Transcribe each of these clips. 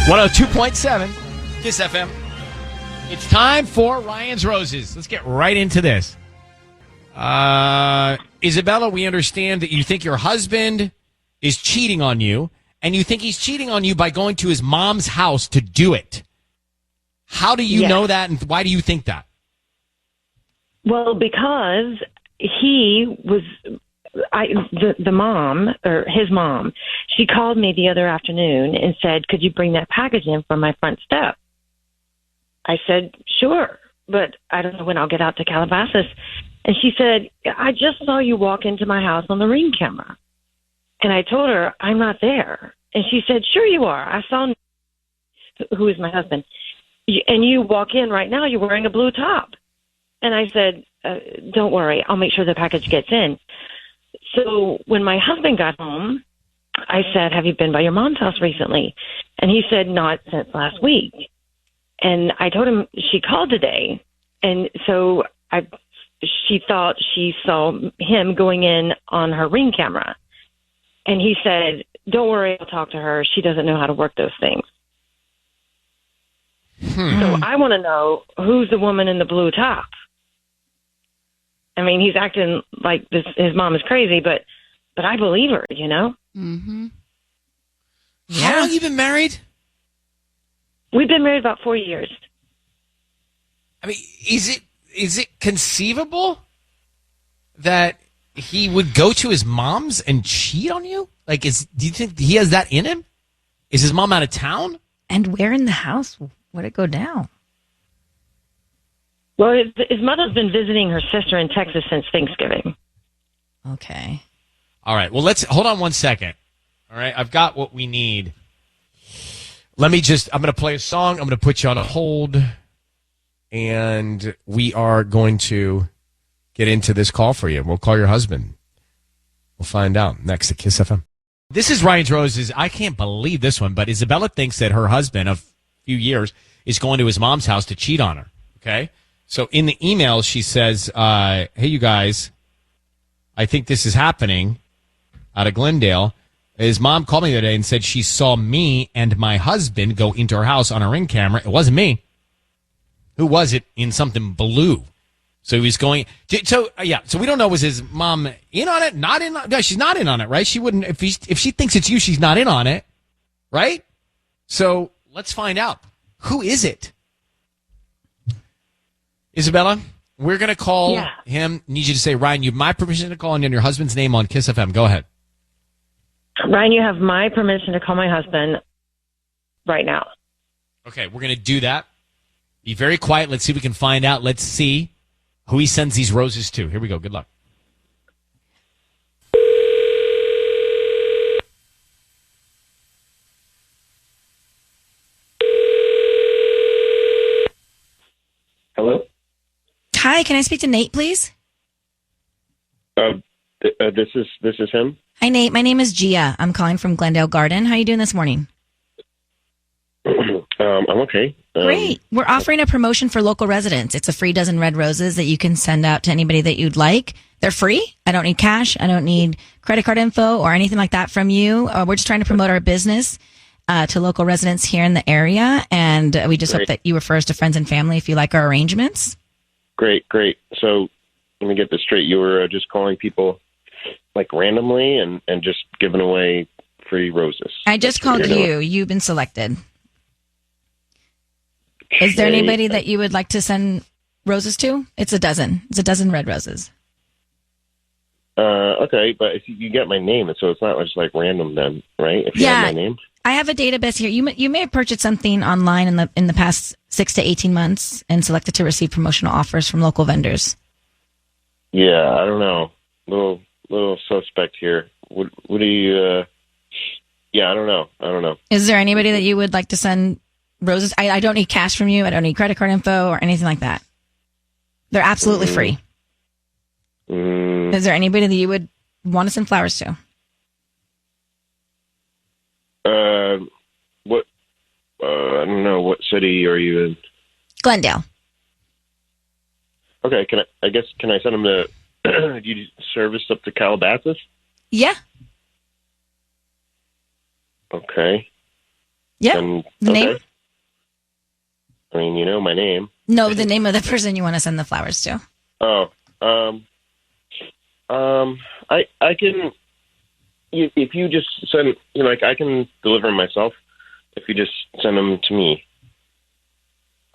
102.7 Kiss FM. It's time for Ryan's Roses. Let's get right into this. Isabella, we understand that you think your husband is cheating on you, and you think he's cheating on you by going to his mom's house to do it. How do you know that, and why do you think that? Well, because he was... the mom, or his mom, she called me the other afternoon and said, could you bring that package in from my front step? I said, sure, but I don't know when I'll get out to Calabasas. And she said, I just saw you walk into my house on the Ring camera. And I told her, I'm not there. And she said, sure you are. I saw, who is my husband, and you walk in right now, you're wearing a blue top. And I said, don't worry, I'll make sure the package gets in. So when my husband got home, I said, have you been by your mom's house recently? And he said, not since last week. And I told him she called today. And so she thought she saw him going in on her Ring camera. And he said, don't worry, I'll talk to her. She doesn't know how to work those things. So I want to know, who's the woman in the blue top? I mean, he's acting like his mom is crazy, but I believe her, you know? Mm-hmm. Yeah. How long have you been married? We've been married about 4 years. I mean, is it conceivable that he would go to his mom's and cheat on you? Like, do you think he has that in him? Is his mom out of town? And where in the house would it go down? Well, his mother's been visiting her sister in Texas since Thanksgiving. Okay. All right. Well, let's hold on one second. All right. I've got what we need. I'm going to play a song. I'm going to put you on a hold. And we are going to get into this call for you. We'll call your husband. We'll find out next to Kiss FM. This is Ryan's Roses. I can't believe this one, but Isabella thinks that her husband of a few years is going to his mom's house to cheat on her. Okay. So in the email, she says, hey, you guys, I think this is happening out of Glendale. His mom called me the other day and said she saw me and my husband go into her house on a Ring camera. It wasn't me. Who was it in something blue? So he was going. So we don't know, was his mom in on it, not in? No, she's not in on it, right? She wouldn't, if she thinks it's you, she's not in on it, right? So let's find out. Who is it? Isabella, we're going to call him. Need you to say, Ryan, you have my permission to call in your husband's name on Kiss FM. Go ahead. Ryan, you have my permission to call my husband right now. Okay, we're going to do that. Be very quiet. Let's see if we can find out. Let's see who he sends these roses to. Here we go. Good luck. Hello? Hi, can I speak to Nate, please? This is him. Hi, Nate. My name is Gia. I'm calling from Glendale Garden. How are you doing this morning? I'm okay. Great. We're offering a promotion for local residents. It's a free dozen red roses that you can send out to anybody that you'd like. They're free. I don't need cash. I don't need credit card info or anything like that from you. We're just trying to promote our business to local residents here in the area. And we just hope that you refer us to friends and family if you like our arrangements. Great. So let me get this straight. You were just calling people like randomly and just giving away free roses. I just called you. You've been selected. Is there anybody that you would like to send roses to? It's a dozen. It's a dozen red roses. Okay, but if you get my name, so it's not just like random then, right? If you have my name. I have a database here. You may have purchased something online in the past 6 to 18 months and selected to receive promotional offers from local vendors. Yeah, I don't know. Little suspect here. What do you? Yeah, I don't know. Is there anybody that you would like to send roses? I don't need cash from you. I don't need credit card info or anything like that. They're absolutely free. Is there anybody that you would want to send flowers to? What? I don't know. What city are you in? Glendale. Okay. Can I send them to? Do you service up to Calabasas? Yeah. Okay. Yeah. then The name? okay. I mean, you know my name. No, the name of the person you want to send the flowers to. Oh, I can. If you just send, like I can deliver them myself. If you just send them to me.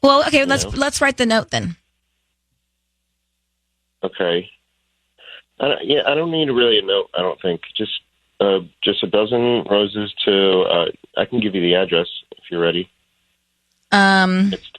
Well, okay, let's write the note then. Okay. I don't need really a note. I don't think. Just a dozen roses to. I can give you the address if you're ready. It's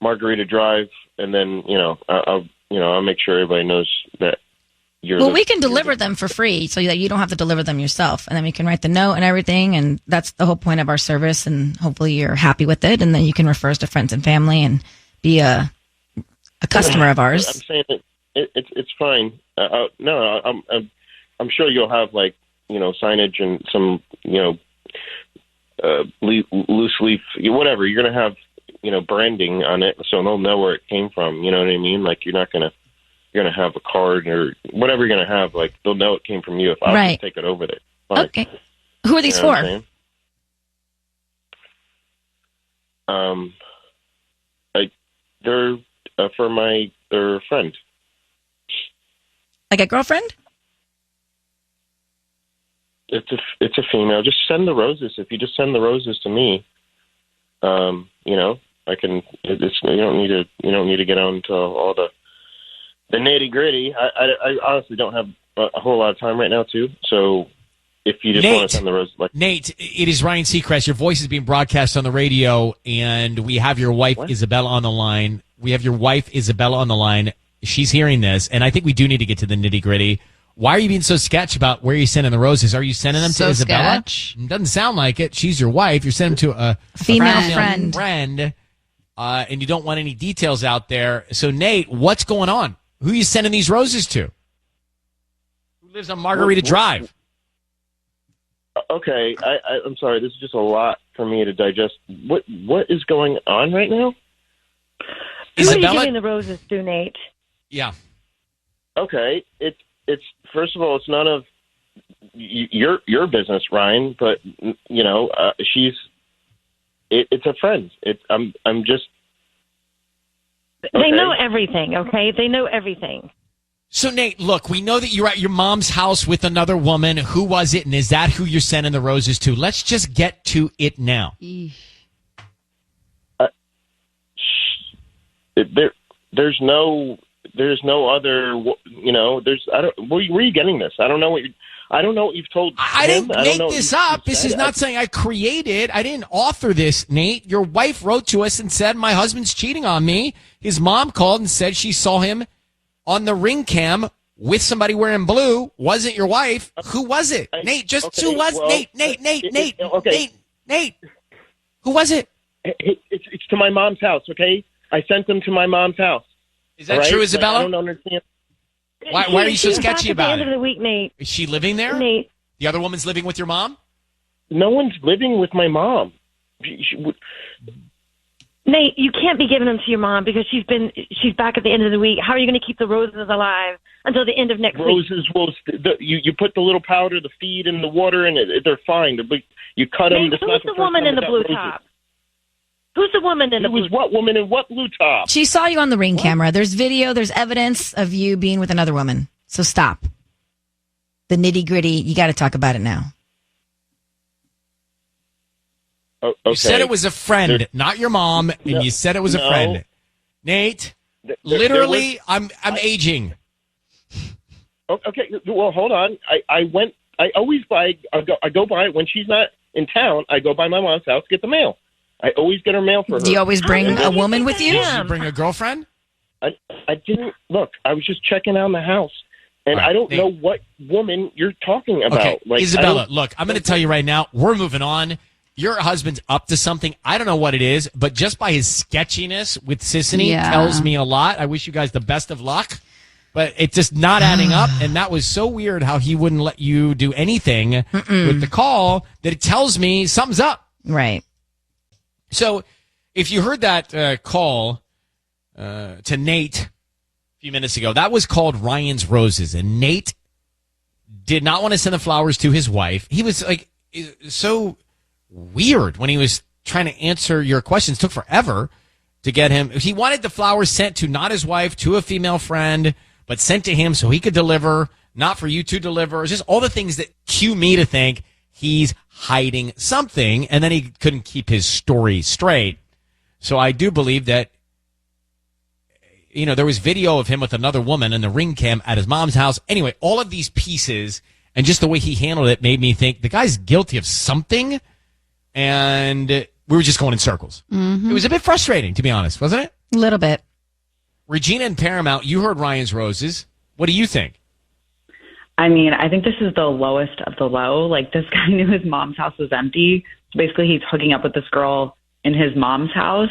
Margarita Drive, and then I'll make sure everybody knows that you're. Well, we can deliver them for free, so that you don't have to deliver them yourself, and then we can write the note and everything, and that's the whole point of our service. And hopefully, you're happy with it, and then you can refer us to friends and family and be a customer of ours. I'm saying it's fine. No, I'm sure you'll have signage and some loose leaf, whatever. You're gonna have branding on it, so they'll know where it came from. You know what I mean? Like you're gonna have a card or whatever you're gonna have. Like they'll know it came from you if I just take it over there. Fine. Okay. Who are these for? They're for their friend. Like a girlfriend? It's a female. Just send the roses. If you just send the roses to me, I can. You don't need to get on to all the nitty gritty. I honestly don't have a whole lot of time right now, too. So if you just want to send the roses, Nate, it is Ryan Seacrest. Your voice is being broadcast on the radio, and we have your wife Isabella on the line. She's hearing this, and I think we do need to get to the nitty gritty. Why are you being so sketch about where you're sending the roses? Are you sending them to Isabella? It doesn't sound like it. She's your wife. You're sending them to a female friend, and you don't want any details out there. So, Nate, what's going on? Who are you sending these roses to? Who lives on Margarita Drive? Okay, I'm sorry. This is just a lot for me to digest. What is going on right now? Who are you giving the roses to, Nate? Yeah. Okay, it's first of all, it's none of your business, Ryan. But it's a friend. I'm just. Okay. They know everything. Okay, they know everything. So, Nate, look, we know that you're at your mom's house with another woman. Who was it, and is that who you're sending the roses to? Let's just get to it now. There's no other. Where are you getting this? I don't know what you've told. I didn't make this up. This is not something I created. I didn't author this, Nate. Your wife wrote to us and said, my husband's cheating on me. His mom called and said she saw him on the ring cam with somebody wearing blue. Wasn't your wife. Who was it? Nate, who was Nate? Okay. Nate. Who was it? It's to my mom's house, okay? I sent them to my mom's house. Is that true, Isabella? I don't understand. Why are you so sketchy about it? At the end of the week, Nate. Is she living there? Nate. The other woman's living with your mom? No one's living with my mom. Nate, you can't be giving them to your mom because she's back at the end of the week. How are you going to keep the roses alive until the end of next week? Roses will. You put the little powder, the feed, and the water in it. They're fine. You cut them. Nate, who's the woman in the blue top? Who's the woman in the blue top? What woman in what blue top? She saw you on the ring camera. There's video. There's evidence of you being with another woman. So stop. The nitty gritty. You got to talk about it now. Okay. You said it was a friend, not your mom, and you said it was a friend. Nate, literally, I'm aging. Okay, well, hold on. I always I go by when she's not in town. I go by my mom's house to get the mail. I always get her mail for her. Do you always bring a woman with you? Did you bring a girlfriend? I didn't look. I was just checking out the house, and right, I don't know what woman you're talking about. Okay, Isabella, look, I'm going to tell you right now. We're moving on. Your husband's up to something. I don't know what it is, but just by his sketchiness with Sissany tells me a lot. I wish you guys the best of luck, but it's just not adding up. And that was so weird how he wouldn't let you do anything with the call that it tells me something's up. Right. So if you heard that call to Nate a few minutes ago, that was called Ryan's Roses. And Nate did not want to send the flowers to his wife. He was like so weird when he was trying to answer your questions. It took forever to get him. He wanted the flowers sent to not his wife, to a female friend, but sent to him so he could deliver, not for you to deliver. It's just all the things that cue me to think he's hiding something, and then he couldn't keep his story straight. So I do believe that, you know, there was video of him with another woman in the ring cam at his mom's house. Anyway, all of these pieces and just the way he handled it made me think the guy's guilty of something, and we were just going in circles. It was a bit frustrating, to be honest, wasn't it? A little bit. Regina and Paramount, you heard Ryan's roses. What do you think? I mean, I think this is the lowest of the low. Like, this guy knew his mom's house was empty. So basically, he's hooking up with this girl in his mom's house.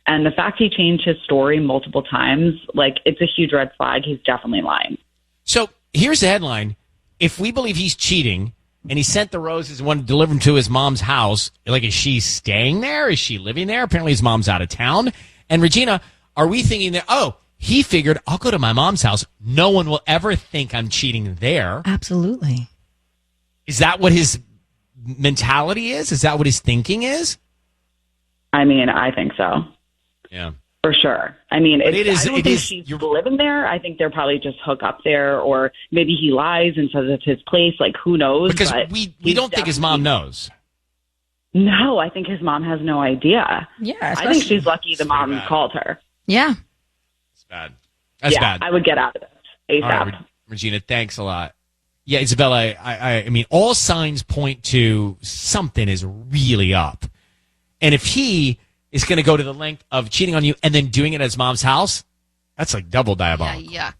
And the fact he changed his story multiple times, like, it's a huge red flag. He's definitely lying. So here's the headline. If we believe he's cheating and he sent the roses and wanted to deliver them to his mom's house, like, is she staying there? Is she living there? Apparently his mom's out of town. And Regina, are we thinking that, oh, he figured, I'll go to my mom's house. No one will ever think I'm cheating there. Absolutely. Is that what his mentality is? Is that what his thinking is? I mean, I think so. Yeah. For sure. I mean, But it is- I don't it think is- she's you're- living there. I think they're probably just hook up there, or maybe he lies and says it's his place. Like, who knows? Because But we he's don't think his mom knows. No, I think his mom has no idea. Yeah. I think she's lucky the mom bad. called her. Yeah. It's bad. That's yeah, bad. I would get out of this ASAP. All right, Regina, thanks a lot. Yeah, Isabella, I mean, all signs point to something is really up. And if he is going to go to the length of cheating on you and then doing it at his mom's house, that's like double diabolical. Yeah, yuck.